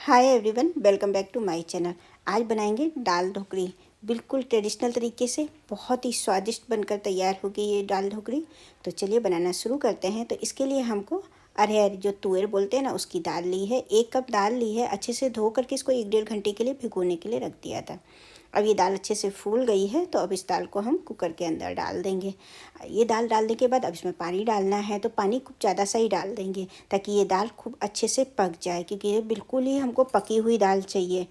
Hi everyone, welcome back to my channel. आज बनाएंगे दाल ढोकली, बिल्कुल ट्रेडिशनल तरीके से। बहुत ही स्वादिष्ट बनकर तैयार होगी ये दाल ढोकली। तो चलिए बनाना शुरू करते हैं। तो इसके लिए हमको अरहर जो तुअर बोलते हैं ना, उसकी दाल ली है। 1 कप दाल ली है। अच्छे से धो करके इसको 1-1.5 घंटे के लिए भिगोने के लिए रख दिया था। अब ये दाल अच्छे से फूल गई है, तो अब इस दाल को हम कुकर के अंदर डाल देंगे। ये दाल डालने के बाद अब इसमें पानी डालना है। तो पानी खूब ज़्यादा सा ही डाल देंगे ताकि ये दाल खूब अच्छे से पक जाए, क्योंकि ये बिल्कुल ही हमको पकी हुई दाल चाहिए।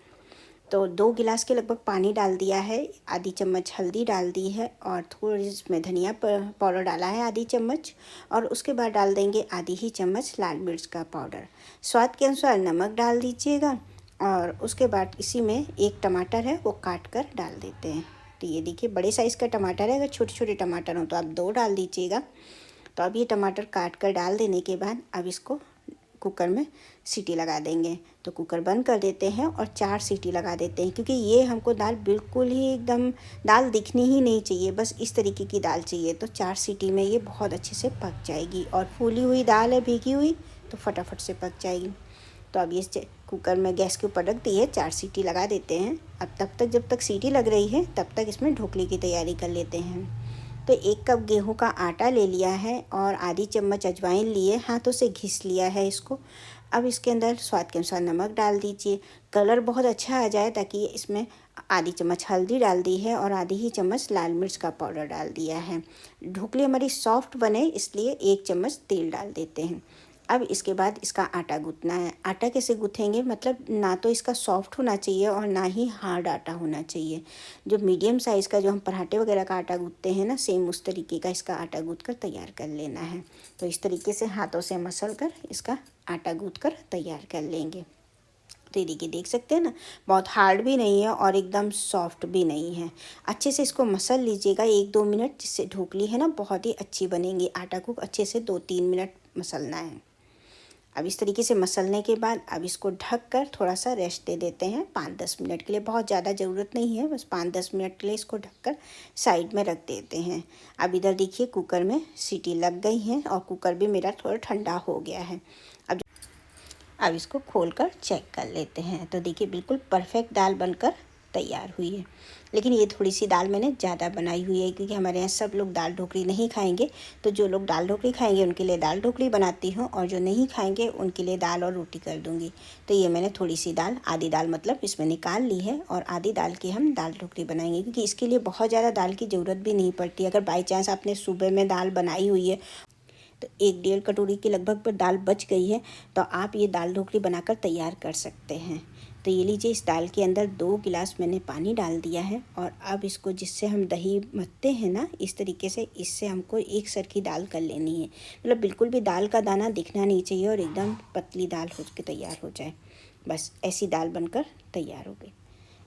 तो 2 गिलास के लगभग पानी डाल दिया है। आधी चम्मच हल्दी डाल दी है और थोड़ी इसमें धनिया पाउडर डाला है आधी चम्मच। और उसके बाद डाल देंगे आधी ही चम्मच लाल मिर्च का पाउडर। स्वाद के अनुसार नमक डाल दीजिएगा। और उसके बाद इसी में 1 टमाटर है, वो काट कर डाल देते हैं। तो ये देखिए, बड़े साइज़ का टमाटर है। अगर छोटे छोटे टमाटर हों तो आप 2 डाल दीजिएगा। तो अब ये टमाटर काट कर डाल देने के बाद अब इसको कुकर में सीटी लगा देंगे। तो कुकर बंद कर देते हैं और 4 सीटी लगा देते हैं, क्योंकि ये हमको दाल बिल्कुल ही एकदम दाल दिखनी ही नहीं चाहिए, बस इस तरीके की दाल चाहिए। तो 4 सीटी में ये बहुत अच्छे से पक जाएगी। और फूली हुई दाल है, भीगी हुई, तो फटाफट से पक जाएगी। तो अब ये कुकर में गैस के ऊपर रख दी है, 4 सीटी लगा देते हैं। अब तब तक जब तक सीटी लग रही है तब तक इसमें ढोकली की तैयारी कर लेते हैं। तो 1 कप गेहूं का आटा ले लिया है और आधी चम्मच अजवाइन लिए, हाथों से घिस लिया है इसको। अब इसके अंदर स्वाद के अनुसार नमक डाल दीजिए। कलर बहुत अच्छा आ जाए, ताकि इसमें आधी चम्मच हल्दी डाल दी है और आधी ही चम्मच लाल मिर्च का पाउडर डाल दिया है। ढोकली हमारी सॉफ्ट बने इसलिए 1 चम्मच तेल डाल देते हैं। अब इसके बाद इसका आटा गूँथना है। आटा कैसे गूँथेंगे, मतलब ना तो इसका सॉफ्ट होना चाहिए और ना ही हार्ड आटा होना चाहिए। जो मीडियम साइज़ का जो हम पराठे वगैरह का आटा गूँथते हैं ना, सेम उस तरीके का इसका आटा गूँथ कर तैयार कर लेना है। तो इस तरीके से हाथों से मसल कर इसका आटा गूँथ कर तैयार कर लेंगे। तो ये देखिए, देख सकते हैं ना, बहुत हार्ड भी नहीं है और एकदम सॉफ्ट भी नहीं है। अच्छे से इसको मसल लीजिएगा 1-2 मिनट, जिससे ढोकली है ना बहुत ही अच्छी बनेगी। आटा को अच्छे से 2-3 मिनट मसलना है। अब इस तरीके से मसलने के बाद अब इसको ढक कर थोड़ा सा रेस्ट दे देते हैं 5-10 मिनट के लिए। बहुत ज़्यादा ज़रूरत नहीं है, बस 5-10 मिनट के लिए इसको ढककर साइड में रख देते हैं। अब इधर देखिए, कुकर में सीटी लग गई हैं और कुकर भी मेरा थोड़ा ठंडा हो गया है। अब इसको खोलकर चेक कर लेते हैं। तो देखिए, बिल्कुल परफेक्ट दाल बनकर तैयार हुई है। लेकिन ये थोड़ी सी दाल मैंने ज़्यादा बनाई हुई है, क्योंकि हमारे यहाँ सब लोग दाल ढोकली नहीं खाएंगे। तो जो लोग दाल ढोकली खाएंगे उनके लिए दाल ढोकली बनाती हूँ, और जो नहीं खाएंगे उनके लिए दाल और रोटी कर दूँगी। तो ये मैंने थोड़ी सी दाल, आधी दाल मतलब इसमें निकाल ली है, और आधी दाल की हम दाल ढोकली बनाएंगे, क्योंकि इसके लिए बहुत ज़्यादा दाल की ज़रूरत भी नहीं पड़ती। अगर बाई चांस आपने सुबह में दाल बनाई हुई है तो 1-1.5 कटोरी के लगभग पर दाल बच गई है, तो आप ये दाल ढोकली बनाकर तैयार कर सकते हैं। तो ये लीजिए, इस दाल के अंदर 2 गिलास मैंने पानी डाल दिया है। और अब इसको, जिससे हम दही मथते हैं ना, इस तरीके से इससे हमको एक सर की दाल कर लेनी है। मतलब बिल्कुल भी दाल का दाना दिखना नहीं चाहिए और एकदम पतली दाल हो के तैयार हो जाए। बस ऐसी दाल बनकर तैयार हो गई।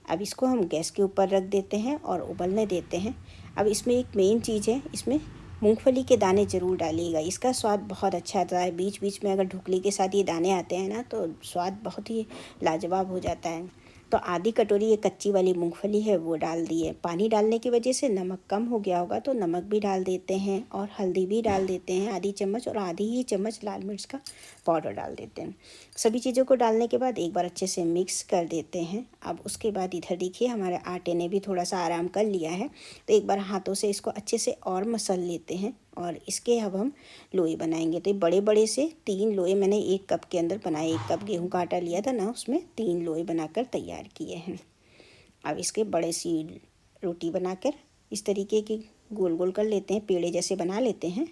अब इसको हम गैस के ऊपर रख देते हैं और उबलने देते हैं। अब इसमें एक मेन चीज़ है, इसमें मूंगफली के दाने ज़रूर डालिएगा। इसका स्वाद बहुत अच्छा आता है। बीच बीच में अगर ढोकली के साथ ये दाने आते हैं ना, तो स्वाद बहुत ही लाजवाब हो जाता है। तो आधी कटोरी ये कच्ची वाली मूंगफली है, वो डाल दी है। पानी डालने की वजह से नमक कम हो गया होगा, तो नमक भी डाल देते हैं और हल्दी भी डाल देते हैं आधी चम्मच, और आधी ही चम्मच लाल मिर्च का पाउडर डाल देते हैं। सभी चीज़ों को डालने के बाद एक बार अच्छे से मिक्स कर देते हैं। अब उसके बाद इधर देखिए, हमारे आटे ने भी थोड़ा सा आराम कर लिया है। तो एक बार हाथों से इसको अच्छे से और मसल लेते हैं, और इसके अब हम लोई बनाएंगे। तो ये बड़े बड़े से 3 लोई मैंने 1 कप के अंदर बनाए। 1 कप गेहूं का आटा लिया था ना, उसमें 3 लोई बनाकर तैयार किए हैं। अब इसके बड़े सी रोटी बनाकर इस तरीके की गोल गोल कर लेते हैं, पेड़े जैसे बना लेते हैं।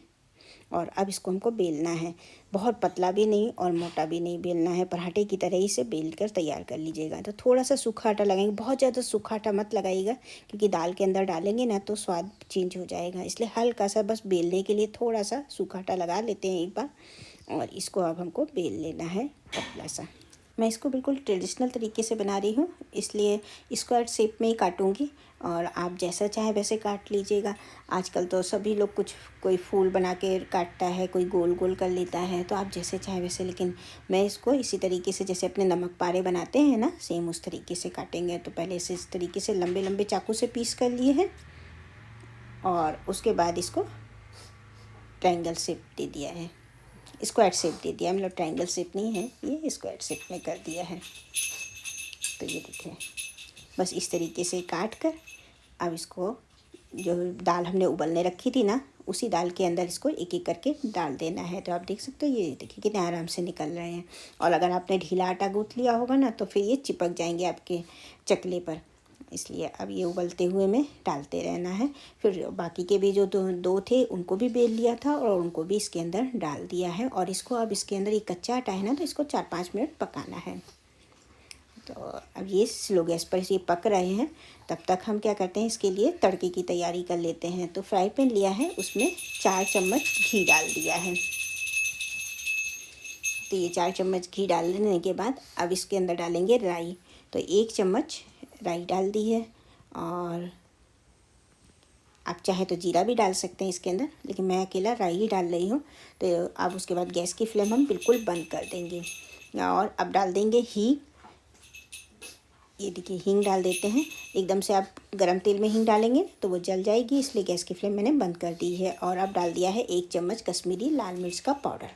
और अब इसको हमको बेलना है। बहुत पतला भी नहीं और मोटा भी नहीं बेलना है, पराठे की तरह ही से बेल कर तैयार कर लीजिएगा। तो थोड़ा सा सूखा आटा लगाएंगे, बहुत ज़्यादा सूखा आटा मत लगाइएगा, क्योंकि दाल के अंदर डालेंगे ना तो स्वाद चेंज हो जाएगा। इसलिए हल्का सा बस बेलने के लिए थोड़ा सा सूखा आटा लगा लेते हैं एक बार। और इसको अब हमको बेल लेना है पतला सा। मैं इसको बिल्कुल ट्रेडिशनल तरीके से बना रही हूँ, इसलिए स्क्वायर शेप में ही काटूँगी, और आप जैसा चाहे वैसे काट लीजिएगा। आजकल तो सभी लोग कुछ, कोई फूल बना के काटता है, कोई गोल गोल कर लेता है, तो आप जैसे चाहे वैसे। लेकिन मैं इसको इसी तरीके से, जैसे अपने नमक पारे बनाते हैं ना, सेम उस तरीके से काटेंगे। तो पहले से इस तरीके से लंबे लंबे चाकू से पीस कर लिए हैं, और उसके बाद इसको ट्रायंगल शेप दे दिया है। स्क्वायर शेप दे दिया, मतलब ट्रायंगल शेप नहीं है, ये स्क्वायर शेप में कर दिया है। तो ये देखिए, बस इस तरीके से काट कर अब इसको जो दाल हमने उबलने रखी थी ना, उसी दाल के अंदर इसको एक एक करके डाल देना है। तो आप देख सकते हो, ये देखिए कितने आराम से निकल रहे हैं। और अगर आपने ढीला आटा गूँथ लिया होगा ना तो फिर ये चिपक जाएंगे आपके चकले पर, इसलिए अब ये उबलते हुए में डालते रहना है। फिर बाकी के भी जो दो थे उनको भी बेल लिया था और उनको भी इसके अंदर डाल दिया है। और इसको अब इसके अंदर ये कच्चा आटा है ना, तो इसको 4-5 मिनट पकाना है। तो अब ये स्लो गैस पर ये पक रहे हैं, तब तक हम क्या करते हैं, इसके लिए तड़के की तैयारी कर लेते हैं। तो फ्राई पैन लिया है, उसमें 4 चम्मच घी डाल दिया है। तो ये 4 चम्मच घी डालने के बाद अब इसके अंदर डालेंगे राई। तो 1 चम्मच राई डाल दी है। और आप चाहे तो जीरा भी डाल सकते हैं इसके अंदर, लेकिन मैं अकेला राई ही डाल रही हूँ। तो अब उसके बाद गैस की फ्लेम हम बिल्कुल बंद कर देंगे। और अब डाल देंगे हींग। ये देखिए हींग डाल देते हैं। एकदम से आप गरम तेल में हींग डालेंगे तो वो जल जाएगी, इसलिए गैस की फ्लेम मैंने बंद कर दी है। और अब डाल दिया है 1 चम्मच कश्मीरी लाल मिर्च का पाउडर।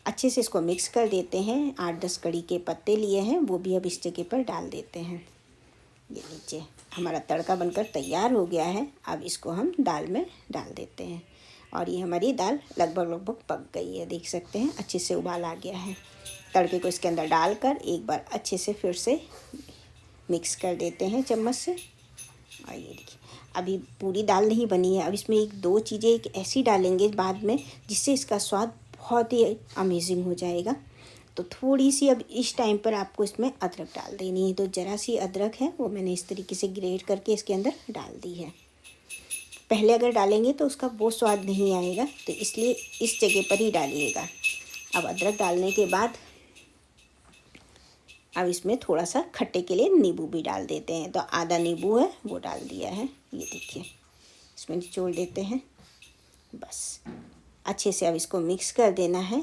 अच्छे से इसको मिक्स कर देते हैं। 8-10 कड़ी के पत्ते लिए हैं, वो भी अब इस जगह पर डाल देते हैं। ये लीजिए, हमारा तड़का बनकर तैयार हो गया है। अब इसको हम दाल में डाल देते हैं। और ये हमारी दाल लगभग पक गई है, देख सकते हैं अच्छे से उबाल आ गया है। तड़के को इसके अंदर डालकर एक बार अच्छे से फिर से मिक्स कर देते हैं चम्मच से। और ये देखिए, अभी पूरी दाल नहीं बनी है, अब इसमें 1-2 चीज़ें एक ऐसी डालेंगे बाद में जिससे इसका स्वाद बहुत ही अमेजिंग हो जाएगा। तो थोड़ी सी अब इस टाइम पर आपको इसमें अदरक डाल देनी है। तो ज़रा सी अदरक है, वो मैंने इस तरीके से ग्रेट करके इसके अंदर डाल दी है। पहले अगर डालेंगे तो उसका वो स्वाद नहीं आएगा, तो इसलिए इस जगह पर ही डालिएगा। अब अदरक डालने के बाद अब इसमें थोड़ा सा खट्टे के लिए नींबू भी डाल देते हैं। तो आधा नींबू है वो डाल दिया है। ये देखिए, इसमें निचोड़ देते हैं। बस अच्छे से अब इसको मिक्स कर देना है।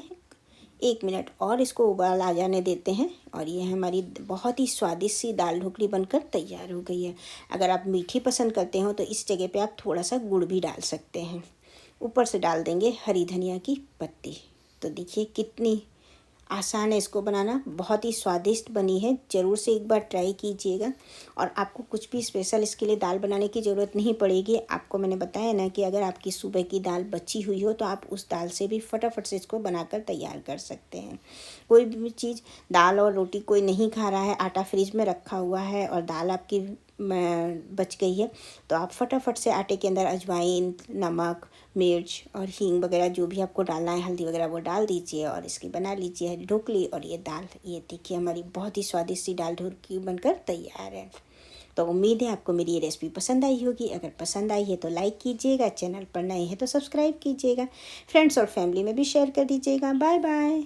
1 मिनट और इसको उबाल आ जाने देते हैं। और ये हमारी बहुत ही स्वादिष्ट सी दाल ढोकली बनकर तैयार हो गई है। अगर आप मीठी पसंद करते हो तो इस जगह पे आप थोड़ा सा गुड़ भी डाल सकते हैं। ऊपर से डाल देंगे हरी धनिया की पत्ती। तो देखिए कितनी आसान है इसको बनाना, बहुत ही स्वादिष्ट बनी है। ज़रूर से एक बार ट्राई कीजिएगा। और आपको कुछ भी स्पेशल इसके लिए दाल बनाने की ज़रूरत नहीं पड़ेगी। आपको मैंने बताया ना कि अगर आपकी सुबह की दाल बची हुई हो तो आप उस दाल से भी फटाफट से इसको बनाकर तैयार कर सकते हैं। कोई भी चीज़, दाल और रोटी कोई नहीं खा रहा है, आटा फ्रिज में रखा हुआ है और दाल आपकी बच गई है, तो आप फटाफट से आटे के अंदर अजवाइन, नमक, मिर्च और हींग वगैरह जो भी आपको डालना है, हल्दी वगैरह, वो डाल दीजिए और इसकी बना लीजिए ढोकली। और ये दाल, ये देखिए हमारी बहुत ही स्वादिष्ट सी दाल ढोकली बनकर तैयार है। तो उम्मीद है आपको मेरी ये रेसिपी पसंद आई होगी। अगर पसंद आई है तो लाइक कीजिएगा, चैनल पर नए हैं तो सब्सक्राइब कीजिएगा, फ्रेंड्स और फैमिली में भी शेयर कर दीजिएगा। Bye bye.